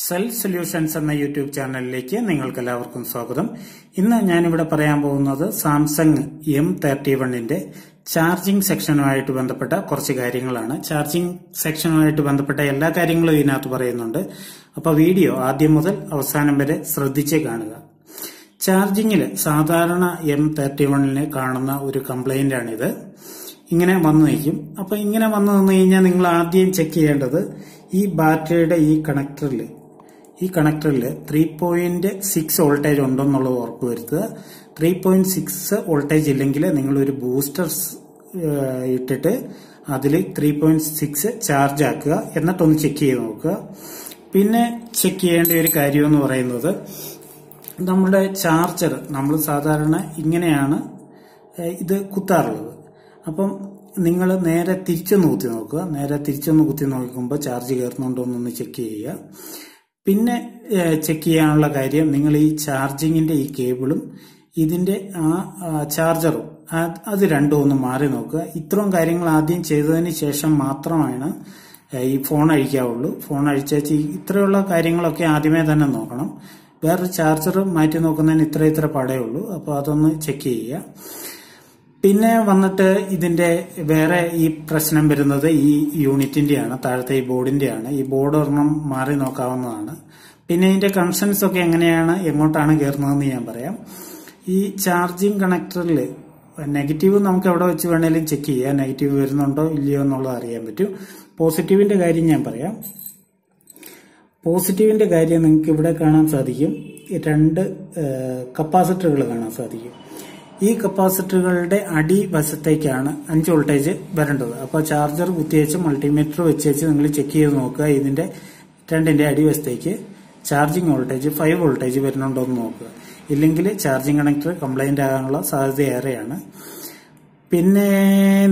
Self solutions എന്ന YouTube ചാനലിലേക്ക് നിങ്ങൾക്ക് എല്ലാവർക്കും സ്വാഗതം. ഇന്ന് ഞാനിവിടെ പറയാൻ പോകുന്നത് സാംസങ് M31ന്റെ ചാർജിംഗ് സെക്ഷനുമായിട്ട് ബന്ധപ്പെട്ട കുറച്ച് കാര്യങ്ങളാണ്. ചാർജിംഗ് സെക്ഷനുമായിട്ട് ബന്ധപ്പെട്ട എല്ലാ കാര്യങ്ങളും ഇതിനകത്ത് പറയുന്നുണ്ട്. അപ്പോൾ വീഡിയോ ആദ്യം മുതൽ അവസാനം വരെ ശ്രദ്ധിച്ച് കാണുക. ചാർജിങ്ങിൽ സാധാരണ M31ന് കാണുന്ന ഒരു കംപ്ലൈന്റ് ആണിത്. ഇങ്ങനെ വന്നു നിൽക്കും. അപ്പൊ ഇങ്ങനെ വന്നു നിന്ന് കഴിഞ്ഞാൽ നിങ്ങൾ ആദ്യം ചെക്ക് ചെയ്യേണ്ടത് ഈ ബാറ്ററിയുടെ ഈ കണക്ടറിൽ 3.6 വോൾട്ടേജ് ഉണ്ടെന്നുള്ളത് ഉറപ്പുവരുത്തുക. 3.6 വോൾട്ടേജ് ഇല്ലെങ്കിൽ നിങ്ങൾ ഒരു ബൂസ്റ്റർ ഇട്ടിട്ട് അതിൽ 3.6 ചാർജ് ആക്കുക. എന്നിട്ടൊന്ന് ചെക്ക് ചെയ്ത് നോക്കുക. പിന്നെ ചെക്ക് ചെയ്യേണ്ട ഒരു കാര്യം എന്ന് പറയുന്നത്, നമ്മുടെ ചാർജർ നമ്മൾ സാധാരണ ഇങ്ങനെയാണ് ഇത് കുത്താറുള്ളത്. അപ്പം നിങ്ങൾ നേരെ തിരിച്ചൊന്ന് കുത്തി നോക്കുക. നേരെ തിരിച്ചൊന്ന് കുത്തി നോക്കുമ്പോൾ ചാർജ് കയറുന്നുണ്ടോ എന്നൊന്ന് ചെക്ക് ചെയ്യുക. പിന്നെ ചെക്ക് ചെയ്യാനുള്ള കാര്യം, നിങ്ങൾ ഈ ചാർജിങ്ങിന്റെ ഈ കേബിളും ഇതിന്റെ ചാർജറും അത് രണ്ടും ഒന്ന് മാറി നോക്കുക. ഇത്രയും കാര്യങ്ങൾ ആദ്യം ചെയ്തതിന് ശേഷം മാത്രമാണ് ഈ ഫോൺ അഴിക്കാവുള്ളൂ. ഫോൺ അഴിച്ചേച്ച് ഇത്രയുള്ള കാര്യങ്ങളൊക്കെ ആദ്യമേ തന്നെ നോക്കണം. വേറൊരു ചാർജർ മാറ്റി നോക്കുന്നതിന് ഇത്ര പാടേ ഉള്ളൂ. അപ്പോൾ അതൊന്ന് ചെക്ക് ചെയ്യുക. പിന്നെ വന്നിട്ട് ഇതിന്റെ വേറെ ഈ പ്രശ്നം വരുന്നത് ഈ യൂണിറ്റിന്റെയാണ്, താഴത്തെ ഈ ബോർഡിന്റെയാണ്. ഈ ബോർഡ് ഒരെണ്ണം മാറി നോക്കാവുന്നതാണ്. പിന്നെ ഇതിന്റെ കണക്ഷൻസ് ഒക്കെ എങ്ങനെയാണ്, എങ്ങോട്ടാണ് കയറുന്നതെന്ന് ഞാൻ പറയാം. ഈ ചാർജിങ് കണക്ടറിൽ നെഗറ്റീവ് നമുക്ക് എവിടെ വെച്ച് വേണേലും ചെക്ക് ചെയ്യാം. നെഗറ്റീവ് വരുന്നുണ്ടോ ഇല്ലയോ എന്നുള്ളത് അറിയാൻ പറ്റും. പോസിറ്റീവിന്റെ കാര്യം ഞാൻ പറയാം. പോസിറ്റീവിന്റെ കാര്യം നിങ്ങൾക്ക് ഇവിടെ കാണാൻ സാധിക്കും. 2 കപ്പാസിറ്ററുകൾ കാണാൻ സാധിക്കും. ഈ കപ്പാസിറ്ററുകളുടെ അടിവശത്തേക്കാണ് 5 വോൾട്ടേജ് വരേണ്ടത്. അപ്പോൾ ചാർജർ കുത്തിവെച്ച് മൾട്ടിമീറ്റർ വെച്ച് നിങ്ങൾ ചെക്ക് ചെയ്ത് നോക്കുക. ഇതിന്റെ രണ്ടിന്റെ അടിവശത്തേക്ക് ചാർജിങ് വോൾട്ടേജ് 5 വോൾട്ടേജ് വരുന്നുണ്ടോ എന്ന് നോക്കുക. ഇല്ലെങ്കിൽ ചാർജിങ് കണക്ടർ കംപ്ലൈന്റ് ആകാനുള്ള സാധ്യത ഏറെയാണ്. പിന്നെ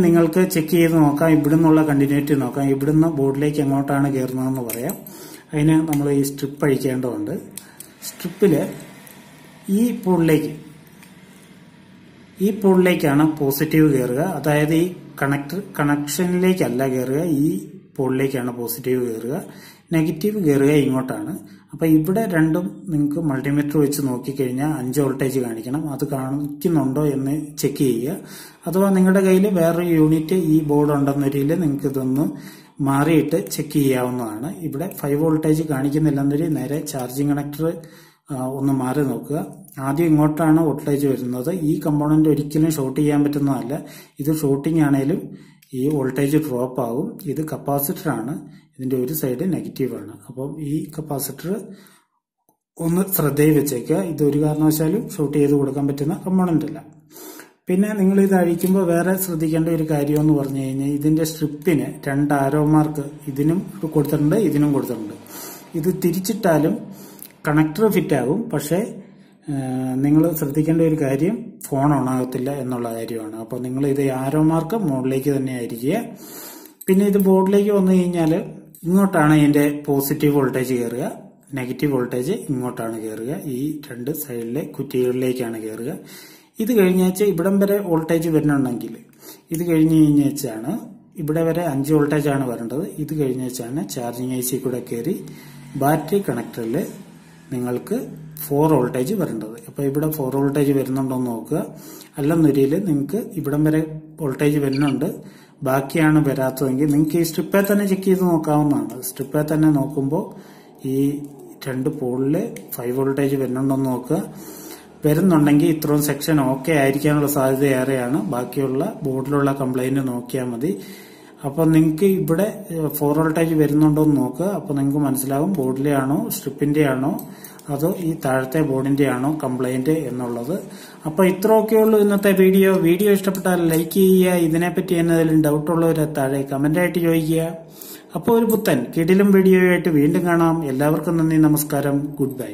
നിങ്ങൾക്ക് ചെക്ക് ചെയ്ത് നോക്കാം. ഇവിടുന്നുള്ള കണ്ടിന്യൂറ്റി നോക്കാം. ഇവിടുന്ന് ബോർഡിലേക്ക് എങ്ങോട്ടാണ് കയറുന്നതെന്ന് പറയാം. അതിന് നമ്മൾ ഈ സ്ട്രിപ്പ് അഴിക്കേണ്ടതുണ്ട്. സ്ട്രിപ്പില് ഈ പോളിലേക്കാണ് പോസിറ്റീവ് കയറുക. അതായത് ഈ കണക്ഷനിലേക്കല്ല കയറുക, ഈ പോളിലേക്കാണ് പോസിറ്റീവ് കയറുക. നെഗറ്റീവ് കയറുക ഇങ്ങോട്ടാണ്. അപ്പൊ ഇവിടെ രണ്ടും നിങ്ങൾക്ക് മൾട്ടിമീറ്റർ വെച്ച് നോക്കിക്കഴിഞ്ഞാൽ 5 വോൾട്ടേജ് കാണിക്കണം. അത് കാണിക്കുന്നുണ്ടോ എന്ന് ചെക്ക് ചെയ്യുക. അഥവാ നിങ്ങളുടെ കയ്യിൽ വേറൊരു യൂണിറ്റ് ഈ ബോർഡ് ഉണ്ടെന്നൊരിൽ നിങ്ങൾക്ക് ഇതൊന്ന് മാറിയിട്ട് ചെക്ക് ചെയ്യാവുന്നതാണ്. ഇവിടെ 5 വോൾട്ടേജ് കാണിക്കുന്നില്ലെന്നൊരു നേരെ ചാർജിങ് കണക്ടർ ഒന്ന് മാറി നോക്കുക. ആദ്യം ഇങ്ങോട്ടാണ് വോൾട്ടേജ് വരുന്നത്. ഈ കമ്പോണന്റ് ഒരിക്കലും ഷോർട്ട് ചെയ്യാൻ പറ്റുന്നതല്ല. ഇത് ഷോർട്ടിംഗ് ആണെങ്കിലും ഈ വോൾട്ടേജ് ഡ്രോപ്പ് ആകും. ഇത് കപ്പാസിറ്റർ ആണ്. ഇതിന്റെ ഒരു സൈഡ് നെഗറ്റീവ് ആണ്. അപ്പം ഈ കപ്പാസിറ്റർ ഒന്ന് ശ്രദ്ധയിൽ വെച്ചേക്കുക. ഇത് ഒരു കാരണവശാലും ഷോർട്ട് ചെയ്ത് കൊടുക്കാൻ പറ്റുന്ന കമ്പോണന്റ് അല്ല. പിന്നെ നിങ്ങൾ ഇത് അഴിക്കുമ്പോൾ വേറെ ശ്രദ്ധിക്കേണ്ട ഒരു കാര്യം എന്ന് പറഞ്ഞു കഴിഞ്ഞാൽ, ഇതിന്റെ സ്ട്രിപ്പിന് 2 ആരോ മാർക്ക് ഇതിനും കൊടുത്തിട്ടുണ്ട്, ഇതിനും കൊടുത്തിട്ടുണ്ട്. ഇത് തിരിച്ചിട്ടാലും കണക്ടർ ഫിറ്റ് ആകും. പക്ഷേ നിങ്ങൾ ശ്രദ്ധിക്കേണ്ട ഒരു കാര്യം, ഫോൺ ഓൺ ആകത്തില്ല എന്നുള്ള കാര്യമാണ്. അപ്പോൾ നിങ്ങൾ ഇത് ആരോ മാർക്ക് മുകളിലേക്ക് തന്നെ ആയിരിക്കുക. പിന്നെ ഇത് ബോർഡിലേക്ക് വന്നു കഴിഞ്ഞാൽ ഇങ്ങോട്ടാണ് ഇതിന്റെ പോസിറ്റീവ് വോൾട്ടേജ് കയറുക, നെഗറ്റീവ് വോൾട്ടേജ് ഇങ്ങോട്ടാണ് കയറുക. ഈ 2 സൈഡിലെ കുറ്റികളിലേക്കാണ് കയറുക. ഇത് കഴിഞ്ഞാൽ ഇവിടം വരെ വോൾട്ടേജ് വരുന്നുണ്ടെങ്കിൽ ഇത് കഴിഞ്ഞ് കഴിഞ്ഞാണ് ഇവിടെ വരെ 5 വോൾട്ടേജ് ആണ് വരേണ്ടത്. ഇത് കഴിഞ്ഞാണ് ചാർജിങ് IC കൂടെ കയറി ബാറ്ററി കണക്ടറിൽ നിങ്ങൾക്ക് 4 വോൾട്ടേജ് വരേണ്ടത്. അപ്പൊ ഇവിടെ 4 വോൾട്ടേജ് വരുന്നുണ്ടോ എന്ന് നോക്കുക. അല്ലെന്നൊരിയിൽ നിങ്ങൾക്ക് ഇവിടം വരെ വോൾട്ടേജ് വരുന്നുണ്ട്, ബാക്കിയാണ് വരാത്തതെങ്കിൽ നിങ്ങൾക്ക് ഈ സ്ട്രിപ്പേ തന്നെ ചെക്ക് ചെയ്ത് നോക്കാവുന്നതാണ്. സ്ട്രിപ്പേ തന്നെ നോക്കുമ്പോൾ ഈ 2 പോളില് 5 വോൾട്ടേജ് വരുന്നുണ്ടോ എന്ന് നോക്കുക. വരുന്നുണ്ടെങ്കിൽ ഇത്രയും സെക്ഷൻ ഓക്കെ ആയിരിക്കാനുള്ള സാധ്യത ഏറെയാണ്. ബാക്കിയുള്ള ബോർഡിലുള്ള കംപ്ലൈന്റ് നോക്കിയാൽ മതി. അപ്പൊ നിങ്ങൾക്ക് ഇവിടെ 4 വോൾട്ടേജ് വരുന്നുണ്ടോ എന്ന് നോക്കുക. അപ്പൊ നിങ്ങൾക്ക് മനസ്സിലാവും ബോർഡിലെ ആണോ സ്ട്രിപ്പിന്റെ ആണോ അതോ ഈ താഴത്തെ ബോർഡിന്റെ ആണോ കംപ്ലൈന്റ് എന്നുള്ളത്. അപ്പൊ ഇത്രയൊക്കെയുള്ളൂ ഇന്നത്തെ വീഡിയോ. വീഡിയോ ഇഷ്ടപ്പെട്ടാൽ ലൈക്ക് ചെയ്യുക. ഇതിനെപ്പറ്റി എന്നതിലും ഡൗട്ട് ഉള്ളവരെ താഴെ കമന്റ് ആയിട്ട് ചോദിക്കുക. അപ്പോൾ ഒരു പുത്തൻ കിടിലം വീഡിയോയായിട്ട് വീണ്ടും കാണാം. എല്ലാവർക്കും നന്ദി, നമസ്കാരം, ഗുഡ് ബൈ.